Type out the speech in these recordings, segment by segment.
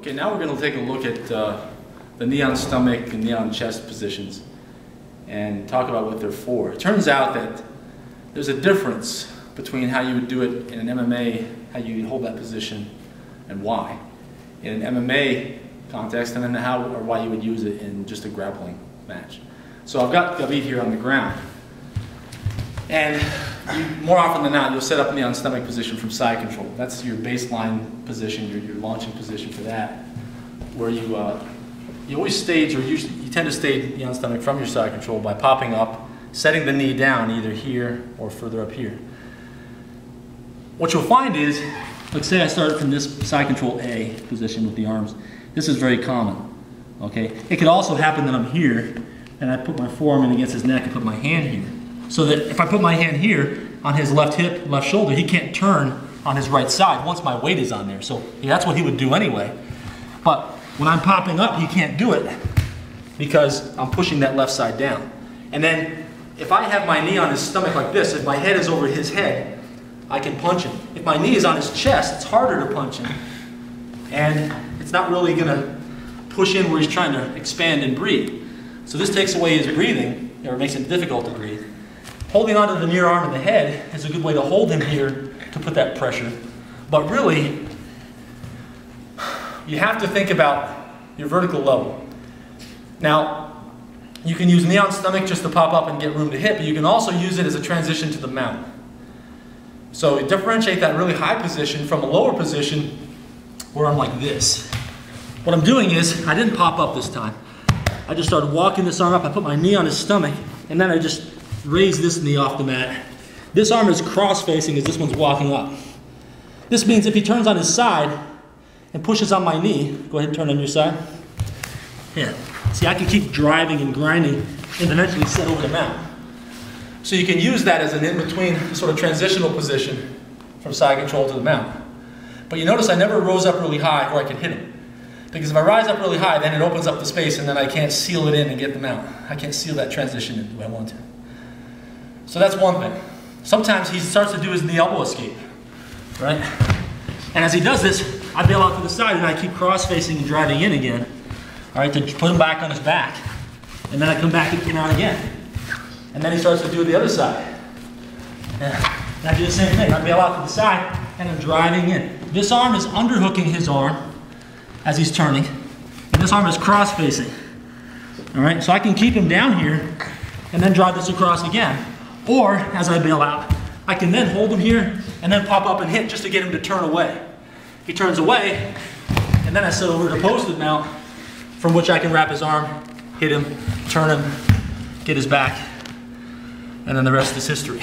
Okay, now we're going to take a look at the knee on stomach and knee on chest positions and talk about what they're for. It turns out that there's a difference between how you would do it in an MMA, how you hold that position, and why. In an MMA context, and then how or why you would use it in just a grappling match. So I've got Gabi here on the ground. And more often than not, you'll set up knee on stomach position from side control. That's your baseline position, your launching position for that, where you always stage, or you tend to stage knee on stomach from your side control by popping up, setting the knee down either here or further up here. What you'll find is, let's say I started from this side control A position with the arms. This is very common, okay? It could also happen that I'm here and I put my forearm in against his neck and put my hand here. So that if I put my hand here on his left hip, left shoulder, he can't turn on his right side once my weight is on there. So that's what he would do anyway. But when I'm popping up, he can't do it because I'm pushing that left side down. And then if I have my knee on his stomach like this, if my head is over his head, I can punch him. If my knee is on his chest, it's harder to punch him. And it's not really gonna push in where he's trying to expand and breathe. So this takes away his breathing, or makes it difficult to breathe. Holding onto the near arm and the head is a good way to hold him here to put that pressure. But really, you have to think about your vertical level. Now, you can use knee on stomach just to pop up and get room to hit, but you can also use it as a transition to the mount. So differentiate that really high position from a lower position where I'm like this. What I'm doing is, I didn't pop up this time. I just started walking this arm up, I put my knee on his stomach, and then I just raise this knee off the mat. This arm is cross-facing as this one's walking up. This means if he turns on his side and pushes on my knee, go ahead and turn on your side. Yeah, see, I can keep driving and grinding and eventually set over the mat. So you can use that as an in-between sort of transitional position from side control to the mount. But you notice I never rose up really high where I could hit him. Because if I rise up really high, then it opens up the space and then I can't seal it in and get the mount. I can't seal that transition in the way I want to. So that's one thing. Sometimes he starts to do his knee elbow escape, right? And as he does this, I bail out to the side and I keep cross-facing and driving in again, all right, to put him back on his back. And then I come back and out again. And then he starts to do it the other side. And I do the same thing. I bail out to the side and I'm driving in. This arm is underhooking his arm as he's turning. And this arm is cross-facing. All right, so I can keep him down here and then drive this across again. Or, as I bail out, I can then hold him here and then pop up and hit just to get him to turn away. He turns away, and then I set over to posted mount, from which I can wrap his arm, hit him, turn him, get his back, and then the rest is history.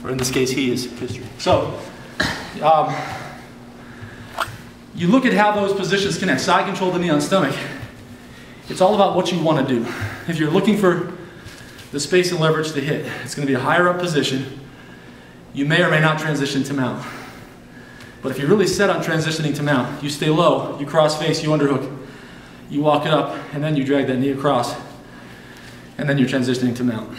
Or in this case, he is history. So, you look at how those positions connect, side control to knee on stomach. It's all about what you want to do. If you're looking for the space and leverage to hit, it's going to be a higher up position. You may or may not transition to mount. But if you're really set on transitioning to mount, you stay low, you cross face, you underhook, you walk it up, and then you drag that knee across, and then you're transitioning to mount.